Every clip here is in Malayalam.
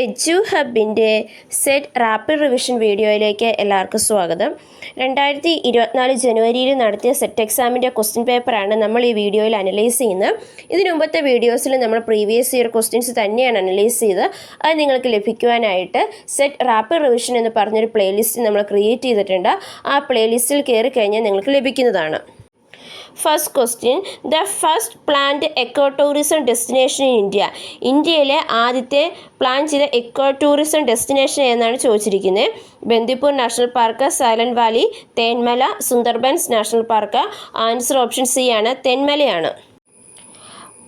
എഡ്യു ഹബിൻ്റെ സെറ്റ് റാപ്പിഡ് റിവിഷൻ വീഡിയോയിലേക്ക് എല്ലാവർക്കും സ്വാഗതം. 2024 ജനുവരിയിൽ നടത്തിയ സെറ്റ് എക്സാമിൻ്റെ ക്വസ്റ്റ്യൻ പേപ്പറാണ് നമ്മൾ ഈ വീഡിയോയിൽ അനലൈസ് ചെയ്യുന്നത്. ഇതിനു മുമ്പത്തെ വീഡിയോസിൽ നമ്മൾ പ്രീവിയസ് ഇയർ ക്വസ്റ്റ്യൻസ് തന്നെയാണ് അനലൈസ് ചെയ്ത് അത് നിങ്ങൾക്ക് ലഭിക്കുവാനായിട്ട് സെറ്റ് റാപ്പിഡ് റിവിഷൻ എന്ന് പറഞ്ഞൊരു പ്ലേലിസ്റ്റ് നമ്മൾ ക്രിയേറ്റ് ചെയ്തിട്ടുണ്ട്. ആ പ്ലേലിസ്റ്റിൽ കയറി കഴിഞ്ഞാൽ നിങ്ങൾക്ക് ലഭിക്കുന്നതാണ്. First question, the first planned eco tourism destination in India. ഇന്ത്യയിലെ ആദ്യത്തെ പ്ലാൻ ചെയ്ത എക്കോ ടൂറിസം ഡെസ്റ്റിനേഷൻ എന്നാണ് ചോദിച്ചിരിക്കുന്നത്. Bandipur national park, silent Valley, Thenmala, Sundarbans national park. Answer option C ആണ്, തെന്മലയാണ്.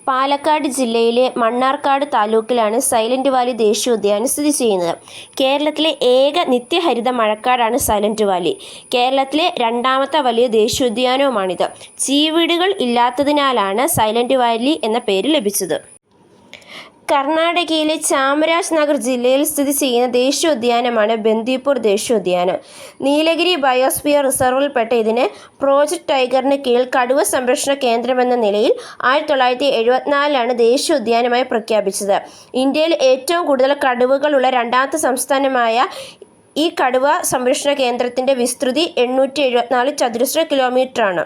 പാലക്കാട് ജില്ലയിലെ മണ്ണാർക്കാട് താലൂക്കിലാണ് സൈലന്റ് വാലി ദേശീയോദ്യാനം സ്ഥിതി ചെയ്യുന്നത്. കേരളത്തിലെ ഏക നിത്യഹരിത മഴക്കാടാണ് സൈലന്റ് വാലി. കേരളത്തിലെ രണ്ടാമത്തെ വലിയ ദേശീയോദ്യാനവുമാണിത്. ചീവീടുകൾ ഇല്ലാത്തതിനാലാണ് സൈലന്റ് വാലി എന്ന പേര് ലഭിച്ചത്. കർണാടകയിലെ ചാമരാജ് നഗർ ജില്ലയിൽ സ്ഥിതി ചെയ്യുന്ന ദേശീയോദ്യാനമാണ് ബന്ദിപ്പൂർ ദേശീയോദ്യാനം. നീലഗിരി ബയോസ്ഫിയർ റിസർവിൽപ്പെട്ട ഇതിന് പ്രോജക്റ്റ് ടൈഗറിന് കീഴിൽ കടുവ സംരക്ഷണ കേന്ദ്രമെന്ന നിലയിൽ 1974 ദേശീയോദ്യാനമായി പ്രഖ്യാപിച്ചത്. ഇന്ത്യയിൽ ഏറ്റവും കൂടുതൽ കടുവകളുള്ള രണ്ടാമത്തെ സംസ്ഥാനമായ ഈ കടുവ സംരക്ഷണ കേന്ദ്രത്തിൻ്റെ വിസ്തൃതി 874 ചതുരശ്ര കിലോമീറ്ററാണ്.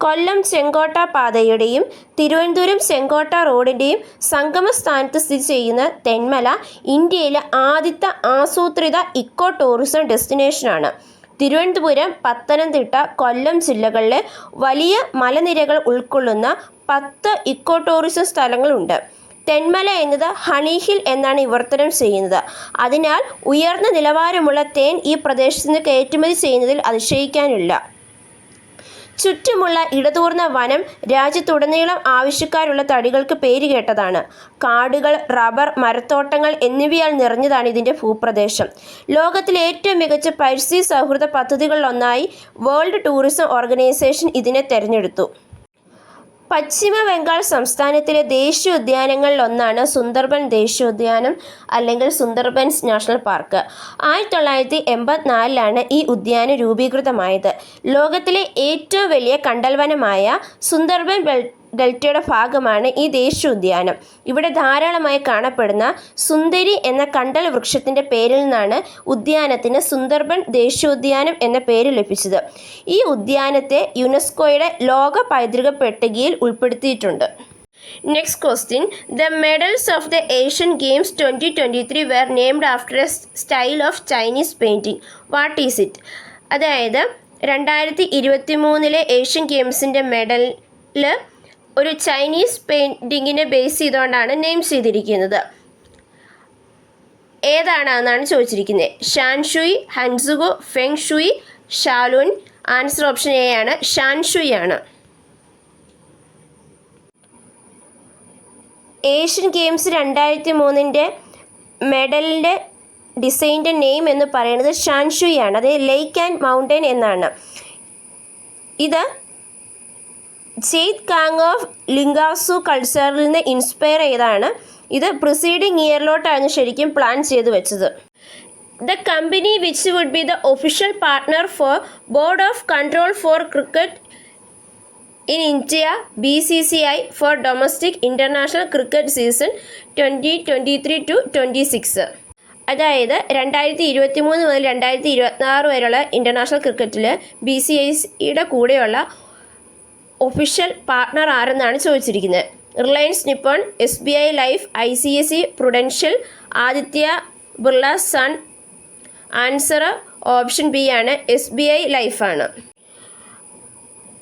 കൊല്ലം ചെങ്കോട്ട പാതയുടെയും തിരുവനന്തപുരം ചെങ്കോട്ട റോഡിൻ്റെയും സംഗമസ്ഥാനത്ത് സ്ഥിതി ചെയ്യുന്ന തെന്മല ഇന്ത്യയിലെ ആദ്യത്തെ ആസൂത്രിത ഇക്കോ ടൂറിസം ഡെസ്റ്റിനേഷനാണ്. തിരുവനന്തപുരം, പത്തനംതിട്ട, കൊല്ലം ജില്ലകളിലെ വലിയ മലനിരകൾ ഉൾക്കൊള്ളുന്ന 10 ഇക്കോ ടൂറിസം സ്ഥലങ്ങളുണ്ട്. തെന്മല എന്നത് ഹണി ഹിൽ എന്നാണ് വിവർത്തനം ചെയ്യുന്നത്. അതിനാൽ ഉയർന്ന നിലവാരമുള്ള തേൻ ഈ പ്രദേശത്ത് നിന്ന് കയറ്റുമതി ചെയ്യുന്നതിൽ അതിശയിക്കാനില്ല. ചുറ്റുമുള്ള ഇടതൂർന്ന വനം രാജ്യത്തുടനീളം ആവശ്യക്കാരുള്ള തടികൾക്ക് പേരുകേട്ടതാണ്. കാടുകൾ, റബ്ബർ, മരത്തോട്ടങ്ങൾ എന്നിവയാൽ നിറഞ്ഞതാണ് ഇതിൻ്റെ ഭൂപ്രദേശം. ലോകത്തിലെ ഏറ്റവും മികച്ച പരിസ്ഥിതി സൗഹൃദ പദ്ധതികളിലൊന്നായി വേൾഡ് ടൂറിസം ഓർഗനൈസേഷൻ ഇതിനെ തിരഞ്ഞെടുത്തു. പശ്ചിമ ബംഗാൾ സംസ്ഥാനത്തിലെ ദേശീയോദ്യാനങ്ങളിലൊന്നാണ് സുന്ദർബൻ ദേശീയോദ്യാനം അല്ലെങ്കിൽ സുന്ദർബൻസ് നാഷണൽ പാർക്ക്. 1984 ഈ ഉദ്യാനം രൂപീകൃതമായത്. ലോകത്തിലെ ഏറ്റവും വലിയ കണ്ടൽവനമായ സുന്ദർബൻ ഡെൽറ്റയുടെ ഭാഗമാണ് ഈ ദേശീയോദ്യാനം. ഇവിടെ ധാരാളമായി കാണപ്പെടുന്ന സുന്ദരി എന്ന കണ്ടൽ വൃക്ഷത്തിൻ്റെ പേരിൽ നിന്നാണ് ഉദ്യാനത്തിന് സുന്ദർബൻ ദേശീയോദ്യാനം എന്ന പേര് ലഭിച്ചത്. ഈ ഉദ്യാനത്തെ യുനെസ്കോയുടെ ലോക പൈതൃക പട്ടികയിൽ ഉൾപ്പെടുത്തിയിട്ടുണ്ട്. Next question, the medals of the Asian Games 2023 were named after a style of Chinese painting. What is it? അതായത് 2023 ഏഷ്യൻ ഗെയിംസിൻ്റെ മെഡലിൽ ഒരു ചൈനീസ് പെയിൻറ്റിങ്ങിനെ ബേസ് ചെയ്തുകൊണ്ടാണ് നെയിം ചെയ്തിരിക്കുന്നത്. ഏതാണെന്നാണ് ചോദിച്ചിരിക്കുന്നത്. ഷാൻഷുയി, ഹൻസുഗോ, ഫെങ് ഷുയി, ഷാലുൻ. ആൻസർ ഓപ്ഷൻ എ ആണ്, ഷാൻഷുയി ആണ്. ഏഷ്യൻ ഗെയിംസ് 2003 മെഡലിൻ്റെ ഡിസൈൻ്റെ നെയിം എന്ന് പറയുന്നത് ഷാൻഷുയി ആണ്. അത് ലേക്ക് ആൻഡ് മൗണ്ടൻ എന്നാണ്. ഇത് ജെയ്ത് കാങ് ഓഫ് ലിംഗാസു കൾച്ചറിൽ നിന്ന് ഇൻസ്പയർ ചെയ്താണ്. ഇത് പ്രിസീഡിങ് ഇയറിലോട്ടായിരുന്നു ശരിക്കും പ്ലാൻ ചെയ്ത് വെച്ചത്. The company which would be the official partner for Board of Control for Cricket in India BCCI for domestic international cricket season 2023-26. അതായത് 2023 മുതൽ 2026 വരെയുള്ള ഇൻ്റർനാഷണൽ ക്രിക്കറ്റിൽ BCCIയുടെ കൂടെയുള്ള ഒഫീഷ്യൽ പാർട്ട്ണർ ആരെന്നാണ് ചോദിച്ചിരിക്കുന്നത്. Reliance Nippon, SBI Life, ICICI Prudential, Aditya Birla Sun. Answer option B ആണ്, SBI ലൈഫ് ആണ്.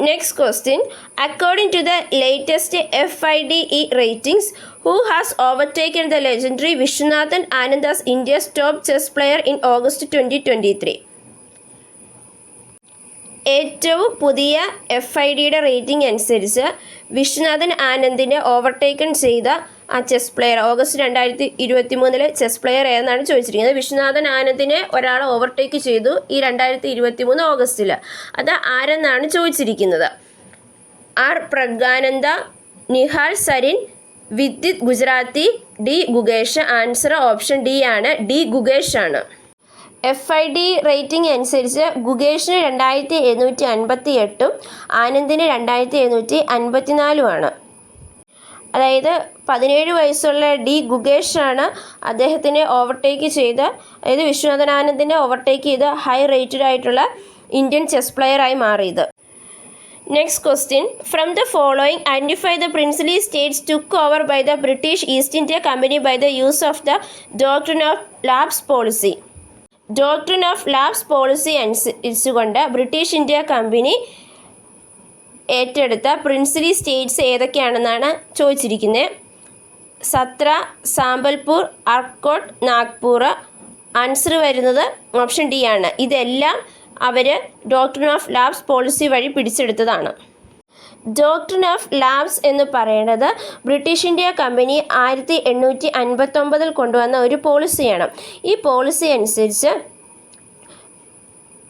Next question, according to the latest FIDE ratings, who has overtaken the legendary Viswanathan Anand as India's top chess player in August 2023? ഏറ്റവും പുതിയ FIDEയുടെ റേറ്റിംഗ് അനുസരിച്ച് വിശ്വനാഥൻ ആനന്ദിനെ ഓവർടേക്കൺ ചെയ്ത ആ chess player August 2023 chess player ഏതെന്നാണ് ചോദിച്ചിരിക്കുന്നത്. വിശ്വനാഥൻ ആനന്ദിനെ ഒരാൾ ഓവർടേക്ക് ചെയ്തു ഈ 2023 ഓഗസ്റ്റിൽ. അത് ആരെന്നാണ് ചോദിച്ചിരിക്കുന്നത്. R Praggnanandhaa, Nihal Sarin, Vidit Gujrathi, D Gukesh. Answer option D ആണ്, ഡി ഗുഗേഷ് ആണ്. FIDE റേറ്റിംഗ് അനുസരിച്ച് ഗുഗേഷിന് 2758 ആനന്ദിന് 2754 ആണ്. അതായത് 17 വയസ്സുള്ള ഡി ഗുഗേഷാണ് അദ്ദേഹത്തിനെ ഓവർടേക്ക് ചെയ്ത്, അതായത് വിശ്വനാഥൻ ആനന്ദിനെ ഓവർടേക്ക് ചെയ്ത് ഹൈ റേറ്റഡ് ആയിട്ടുള്ള ഇന്ത്യൻ ചെസ് പ്ലെയറായി മാറിയത്. Next question, from the following identify the princely states took over by the British East India Company by the use of the doctrine of lapse policy. Doctrine of lapse policy അനുസരിച്ചുകൊണ്ട് ബ്രിട്ടീഷ് ഇന്ത്യ കമ്പനി ഏറ്റെടുത്ത പ്രിൻസ്ലി സ്റ്റേറ്റ്സ് ഏതൊക്കെയാണെന്നാണ് ചോദിച്ചിരിക്കുന്നത്. സത്ര, സാമ്പൽപൂർ, അർക്കോട്ട്, നാഗ്പൂർ. ആൻസർ വരുന്നത് ഓപ്ഷൻ ഡി ആണ്. ഇതെല്ലാം അവർ ഡോക്ട്രിൻ ഓഫ് ലാപ്സ് പോളിസി വഴി പിടിച്ചെടുത്തതാണ്. ഡോക്ട്രിൻ ഓഫ് ലാപ്സ് എന്ന് പറയുന്നത് ബ്രിട്ടീഷ് ഇന്ത്യ കമ്പനി 1859 കൊണ്ടുവന്ന ഒരു പോളിസിയാണ്. ഈ പോളിസി അനുസരിച്ച്,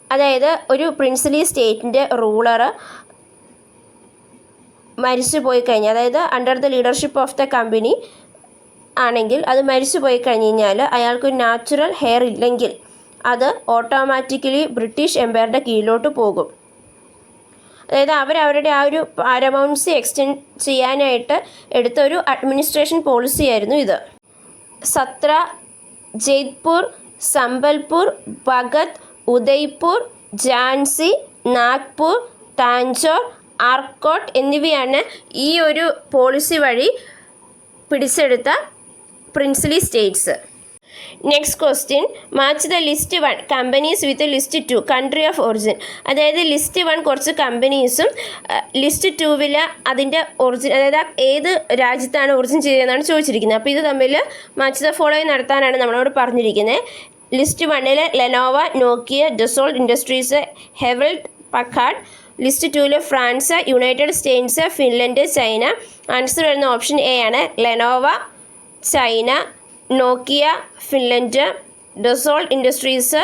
അതായത് ഒരു പ്രിൻസ്ലി സ്റ്റേറ്റിൻ്റെ റൂളർ മരിച്ചു പോയി കഴിഞ്ഞാൽ, അതായത് under the leadership of the company ആണെങ്കിൽ, അത് മരിച്ചു പോയി കഴിഞ്ഞ് കഴിഞ്ഞാൽ അയാൾക്കൊരു നാച്ചുറൽ ഹെയർ ഇല്ലെങ്കിൽ അത് ഓട്ടോമാറ്റിക്കലി ബ്രിട്ടീഷ് എംപയറുടെ കീഴിലോട്ട് പോകും. അതായത് അവരവരുടെ ആ ഒരു പാരമൗൺസി എക്സ്റ്റെൻഡ് ചെയ്യാനായിട്ട് എടുത്ത ഒരു അഡ്മിനിസ്ട്രേഷൻ പോളിസിയായിരുന്നു ഇത്. സത്ര, ജയ്പൂർ, സംബൽപൂർ, ഭഗത്, ഉദയ്പൂർ, ഝാൻസി, നാഗ്പൂർ, താഞ്ചോർ, ആർക്കോട്ട് എന്നിവയാണ് ഈ ഒരു പോളിസി വഴി പിടിച്ചെടുത്ത princely States. Next question, match the list 1 companies with list 2 country of origin. അതായത് ലിസ്റ്റ് 1 കുറച്ച് കമ്പനീസും ലിസ്റ്റ് 2 അതിൻ്റെ ഒറിജിൻ, അതായത് ഏത് രാജ്യത്താണ് ഒറിജിൻ ചെയ്തതെന്നാണ് ചോദിച്ചിരിക്കുന്നത്. അപ്പോൾ ഇത് തമ്മിൽ മാച്ച് ദ ഫോളോയിങ് നടത്താനാണ് നമ്മളോട് പറഞ്ഞിരിക്കുന്നത്. List 1 Lenovo, Nokia, Dassault Industries, Hewlett Packard. List 2 France, United States, Finland, China. Answer വരുന്ന ഓപ്ഷൻ എ ആണ്. Lenovo China, Nokia Finland, Dassault Industries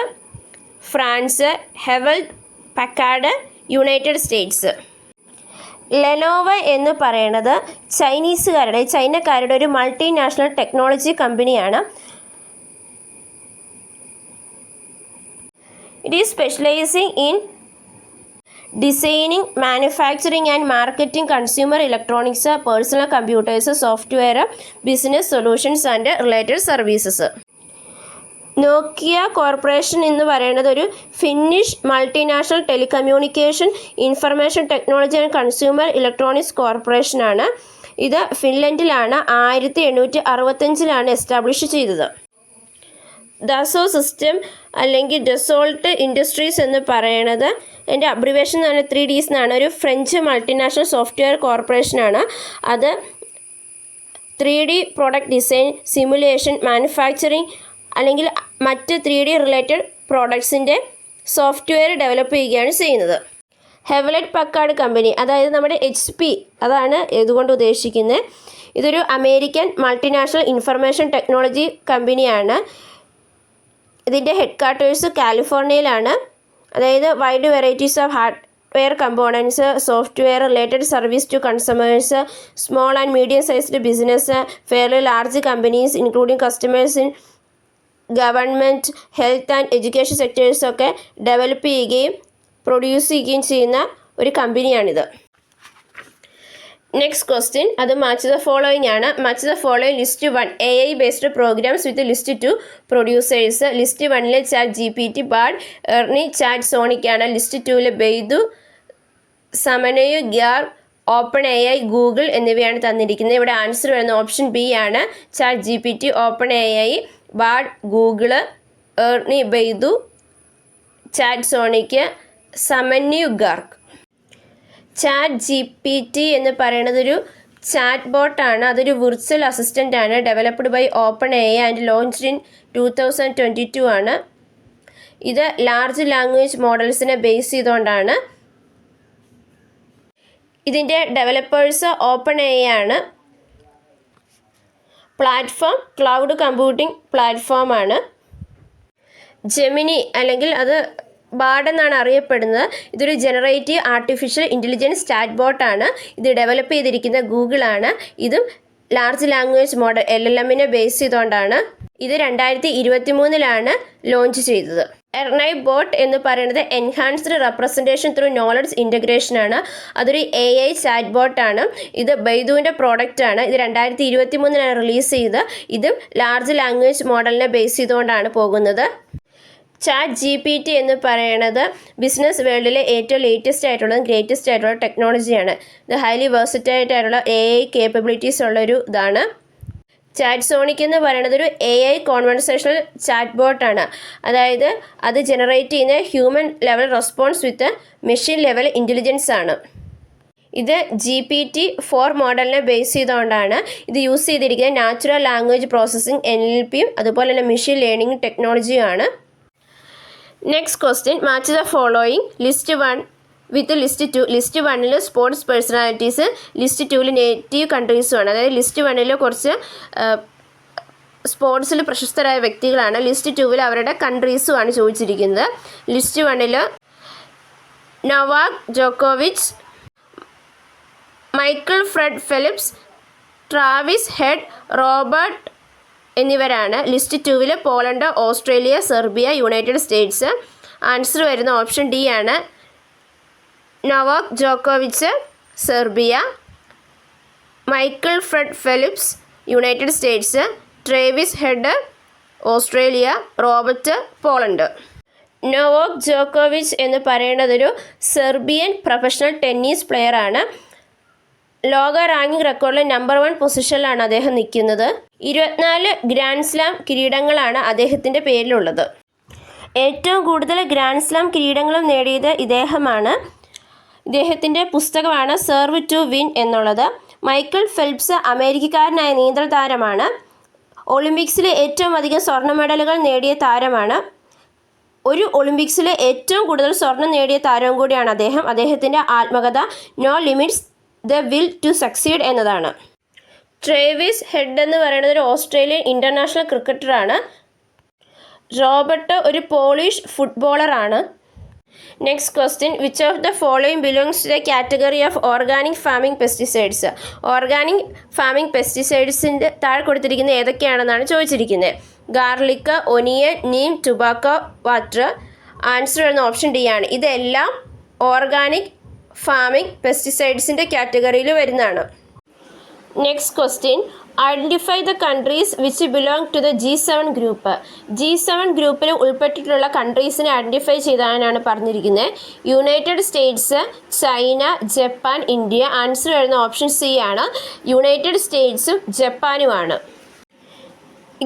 France, Hewlett Packard United States. Lenovo എന്ന് പറയുന്നത് ചൈനക്കാരുടെ ഒരു മൾട്ടിനാഷണൽ ടെക്നോളജി കമ്പനിയാണ്. It is specialising in designing, manufacturing and marketing consumer electronics, personal computers, software, business solutions and related services. Nokia corporation എന്ന് പറയുന്നത് ഒരു Finnish multinational telecommunication, information technology and consumer electronics കോർപ്പറേഷനാണ്. ഇത് ഫിൻലൻഡിലാണ് 1865 എസ്റ്റാബ്ലിഷ് ചെയ്തത്. ദസോ സിസ്റ്റം അല്ലെങ്കിൽ ഡസോൾട്ട് ഇൻഡസ്ട്രീസ് എന്ന് പറയുന്നത് എൻ്റെ അബ്രിവേഷൻ എന്ന് പറഞ്ഞാൽ 3Ds എന്നാണ്. ഒരു ഫ്രഞ്ച് മൾട്ടിനാഷണൽ സോഫ്റ്റ്വെയർ കോർപ്പറേഷനാണ്. അത് 3D product design, simulation, manufacturing അല്ലെങ്കിൽ മറ്റ് 3D റിലേറ്റഡ് പ്രോഡക്ട്സിൻ്റെ സോഫ്റ്റ്വെയർ ഡെവലപ്പ് ചെയ്യുകയാണ് ചെയ്യുന്നത്. ഹെവലറ്റ് പക്കാർഡ് കമ്പനി, അതായത് നമ്മുടെ HP, അതാണ് ഇതുകൊണ്ട് ഉദ്ദേശിക്കുന്നത്. ഇതൊരു അമേരിക്കൻ മൾട്ടിനാഷണൽ ഇൻഫർമേഷൻ ടെക്നോളജി കമ്പനിയാണ്. ഇതിൻ്റെ ഹെഡ് ക്വാർട്ടേഴ്സ് കാലിഫോർണിയയിലാണ്. അതായത് wide varieties of hardware components, software related service to consumers, small and medium sized business, fairly large companies including customers in government, health and education സെക്ടേഴ്സൊക്കെ ഡെവലപ്പ് ചെയ്യുകയും പ്രൊഡ്യൂസ് ചെയ്യുകയും ചെയ്യുന്ന ഒരു കമ്പനിയാണിത്. നെക്സ്റ്റ് ക്വസ്റ്റ്യൻ, അത് മാച്ച് ദ ഫോളോയിങ് ആണ്. Match the following list 1 AI based programs with list 2 producers. List 1 chat GPT, Bard, Ernie, chat സോണിക്കാണ്. ലിസ്റ്റ് 2 ബെയ്തു, സമനയു, ഗ്യാർ, ഓപ്പൺ AI, ഗൂഗിൾ എന്നിവയാണ് തന്നിരിക്കുന്നത്. ഇവിടെ ആൻസർ വരുന്ന ഓപ്ഷൻ ബി ആണ്. Chat GPT, open AI, Bard, Google, Ernie, Baidu, chat Sonic, സമന്യു, ഗാർക്ക്. ചാറ്റ് GPT എന്ന് പറയുന്നത് ഒരു ചാറ്റ് ബോട്ടാണ്. അതൊരു വിർച്വൽ അസിസ്റ്റൻ്റ് ആണ്. Developed by open AI and launched in 2022 ആണ്. ഇത് ലാർജ് ലാംഗ്വേജ് മോഡൽസിനെ ബേസ് ചെയ്തുകൊണ്ടാണ്. ഇതിൻ്റെ ഡെവലപ്പേഴ്സ് ഓപ്പൺ AI ആണ്. പ്ലാറ്റ്ഫോം ക്ലൗഡ് കമ്പ്യൂട്ടിംഗ് പ്ലാറ്റ്ഫോമാണ്. ജെമിനി അല്ലെങ്കിൽ അത് ബാഡ് എന്നാണ് അറിയപ്പെടുന്നത്. ഇതൊരു ജനറേറ്റീവ് ആർട്ടിഫിഷ്യൽ ഇൻ്റലിജൻസ് ചാറ്റ് ബോട്ടാണ്. ഇത് ഡെവലപ്പ് ചെയ്തിരിക്കുന്ന ഗൂഗിളാണ്. ഇതും ലാർജ് ലാംഗ്വേജ് മോഡൽ LLMനെ ബേസ് ചെയ്തുകൊണ്ടാണ്. ഇത് 2023 ലോഞ്ച് ചെയ്തത്. എർണൈ ബോട്ട് എന്ന് പറയുന്നത് enhanced representation through knowledge integration ആണ്. അതൊരു AI ചാറ്റ് ബോട്ടാണ്. ഇത് ബൈദുവിൻ്റെ പ്രോഡക്റ്റ് ആണ്. ഇത് 2023 റിലീസ് ചെയ്ത് ഇതും ലാർജ് ലാംഗ്വേജ് മോഡലിനെ ബേസ് ചെയ്തുകൊണ്ടാണ് പോകുന്നത്. ചാറ്റ് GPT എന്ന് പറയുന്നത് ബിസിനസ് വേൾഡിലെ ഏറ്റവും ലേറ്റസ്റ്റ് ആയിട്ടുള്ളതും ഗ്രേറ്റസ്റ്റ് ആയിട്ടുള്ള ടെക്നോളജിയാണ്. ഇത് ഹൈലി വേഴ്സറ്റൈൽ ആയിട്ടുള്ള AI കേപ്പബിലിറ്റീസ് ഉള്ളൊരു ഇതാണ്. ചാറ്റ് സോണിക് എന്ന് പറയുന്നത് ഒരു AI കോൺവെർസേഷണൽ ചാറ്റ് ബോട്ടാണ്. അതായത് അത് ജനറേറ്റ് ചെയ്യുന്ന ഹ്യൂമൻ ലെവൽ റെസ്പോൺസ് വിത്ത് മെഷീൻ ലെവൽ ഇൻ്റലിജൻസ് ആണ്. ഇത് GPT-4 മോഡലിനെ ബേസ് ചെയ്തുകൊണ്ടാണ് ഇത് യൂസ് ചെയ്തിരിക്കുന്നത്. നാച്ചുറൽ ലാംഗ്വേജ് പ്രോസസ്സിംഗ് NLPയും അതുപോലെ തന്നെ മെഷീൻ ലേണിംഗ് ടെക്നോളജിയുമാണ്. Next question, match the following list 1 with list 2. List 1 sports personalities, list 2 നേറ്റീവ് കൺട്രീസുമാണ്. അതായത് ലിസ്റ്റ് 1 കുറച്ച് സ്പോർട്സിൽ പ്രശസ്തരായ വ്യക്തികളാണ്. ലിസ്റ്റ് 2 അവരുടെ കൺട്രീസുമാണ് ചോദിച്ചിരിക്കുന്നത്. ലിസ്റ്റ് 1 നൊവാക് ജോക്കോവിച്ച്, Michael Fred Phelps, Travis Head, Robert എന്നിവരാണ്. List 2 Poland, Australia, Serbia, United States. Answer വരുന്ന ഓപ്ഷൻ ഡി ആണ്. നൊവാക് ജോക്കോവിച്ച് Serbia, Michael Fred Phelps United States, Travis Head Australia, Robert Poland. Novak ജോക്കോവിച്ച് എന്ന് പറയുന്നത് ഒരു സെർബിയൻ പ്രൊഫഷണൽ ടെന്നീസ് പ്ലെയർ ആണ്. ലോക റാങ്കിങ് റെക്കോർഡിൽ നമ്പർ 1 പൊസിഷനിലാണ് അദ്ദേഹം നിൽക്കുന്നത്. 24 ഗ്രാൻഡ് സ്ലാം കിരീടങ്ങളാണ് അദ്ദേഹത്തിൻ്റെ പേരിലുള്ളത്. ഏറ്റവും കൂടുതൽ ഗ്രാൻഡ് സ്ലാം കിരീടങ്ങളും നേടിയത് ഇദ്ദേഹമാണ്. ഇദ്ദേഹത്തിൻ്റെ പുസ്തകമാണ് സെർവ് ടു വിൻ എന്നുള്ളത്. മൈക്കിൾ ഫെൽപ്സ് അമേരിക്കക്കാരനായ നീന്തൽ താരമാണ്. ഒളിമ്പിക്സിൽ ഏറ്റവും അധികം സ്വർണ്ണ മെഡലുകൾ നേടിയ താരമാണ്. ഒരു ഒളിമ്പിക്സിൽ ഏറ്റവും കൂടുതൽ സ്വർണം നേടിയ താരവും കൂടിയാണ് അദ്ദേഹം. അദ്ദേഹത്തിൻ്റെ ആത്മകഥ no limits the will to succeed എന്നതാണ്. ട്രേവിസ് ഹെഡ് എന്ന് പറയുന്നത് ഒരു ഓസ്ട്രേലിയൻ ഇൻ്റർനാഷണൽ ക്രിക്കറ്ററാണ്. റോബർട്ട് ഒരു പോളിഷ് ഫുട്ബോളറാണ്. Next question, which of the following belongs to the category of organic farming pesticides. Organic farming പെസ്റ്റിസൈഡ്സിൻ്റെ താഴെ കൊടുത്തിരിക്കുന്ന ഏതൊക്കെയാണെന്നാണ് ചോദിച്ചിരിക്കുന്നത്. Garlic, onion, neem, tobacco, water. Answer വരുന്ന ഓപ്ഷൻ ഡി ആണ്. ഇതെല്ലാം ഓർഗാനിക് ഫാമിംഗ് പെസ്റ്റിസൈഡ്സിൻ്റെ കാറ്റഗറിയിൽ വരുന്നതാണ്. Next question, identify the countries which belong to the G7 group. G7 ഗ്രൂപ്പിൽ ഉൾപ്പെട്ടിട്ടുള്ള കൺട്രീസിനെ ഐഡൻറ്റിഫൈ ചെയ്താനാണ് പറഞ്ഞിരിക്കുന്നത്. United States, China, Japan, India. Answer വരുന്ന ഓപ്ഷൻ സി ആണ്. യുണൈറ്റഡ് സ്റ്റേറ്റ്സും ജപ്പാനുമാണ്.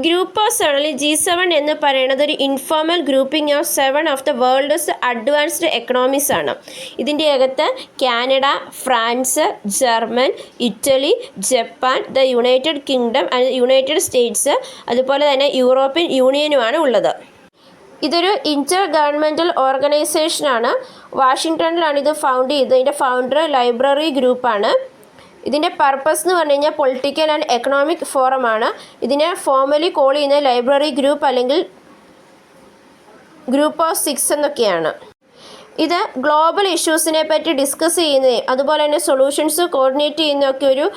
ഗ്രൂപ്പ് ഓഫ് 7 G7 എന്ന് പറയുന്നത് ഒരു informal grouping of 7 of the world's advanced economies ആണ്. ഇതിൻ്റെ അകത്ത് Canada, France, German, Italy, Japan, the United kingdom, United States, അതുപോലെ തന്നെ യൂറോപ്യൻ യൂണിയനുമാണ് ഉള്ളത്. ഇതൊരു ഇൻ്റർ ഗവൺമെൻറ്റൽ ഓർഗനൈസേഷനാണ്. വാഷിങ്ടണിലാണ് ഇത് ഫൗണ്ട് ചെയ്തത്. ഇതിൻ്റെ ഫൗണ്ടർ ലൈബ്രറി ഗ്രൂപ്പാണ്. ഇതിൻ്റെ പർപ്പസ് എന്ന് പറഞ്ഞു കഴിഞ്ഞാൽ പൊളിറ്റിക്കൽ ആൻഡ് എക്കണോമിക് ഫോറമാണ്. ഇതിനെ ഫോർമലി കോൾ ചെയ്യുന്നത് ലൈബ്രറി ഗ്രൂപ്പ് അല്ലെങ്കിൽ ഗ്രൂപ്പ് ഓഫ് 6 എന്നൊക്കെയാണ്. ഇത് ഗ്ലോബൽ ഇഷ്യൂസിനെ പറ്റി ഡിസ്കസ് ചെയ്യുന്നതും അതുപോലെ തന്നെ സൊല്യൂഷൻസ് കോർഡിനേറ്റ് ചെയ്യുന്നതൊക്കെ ഒരു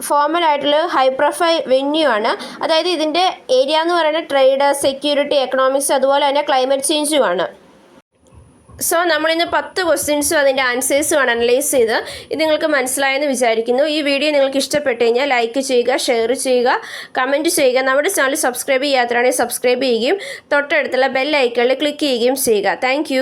ഫോർമലായിട്ടുള്ള ഹൈ പ്രൊഫൈൽ വെന്യൂ ആണ്. അതായത് ഇതിൻ്റെ ഏരിയ എന്ന് പറയുന്നത് ട്രേഡ്, സെക്യൂരിറ്റി, എക്കണോമിക്സ് അതുപോലെ തന്നെ ക്ലൈമറ്റ് ചേഞ്ചുമാണ്. സോ നമ്മളിന്ന് 10 ക്വസ്റ്റ്യൻസും അതിൻ്റെ ആൻസേഴ്സുമാണ് അനലൈസ് ചെയ്ത്. ഇത് നിങ്ങൾക്ക് മനസ്സിലായെന്ന് വിചാരിക്കുന്നു. ഈ വീഡിയോ നിങ്ങൾക്ക് ഇഷ്ടപ്പെട്ട് കഴിഞ്ഞാൽ ലൈക്ക് ചെയ്യുക, ഷെയർ ചെയ്യുക, കമൻറ്റ് ചെയ്യുക. നമ്മുടെ ചാനൽ സബ്സ്ക്രൈബ് ചെയ്യാത്തവരാണെങ്കിൽ സബ്സ്ക്രൈബ് ചെയ്യുകയും തൊട്ടടുത്തുള്ള ബെൽ ഐക്കണിൽ ക്ലിക്ക് ചെയ്യുകയും ചെയ്യുക. താങ്ക്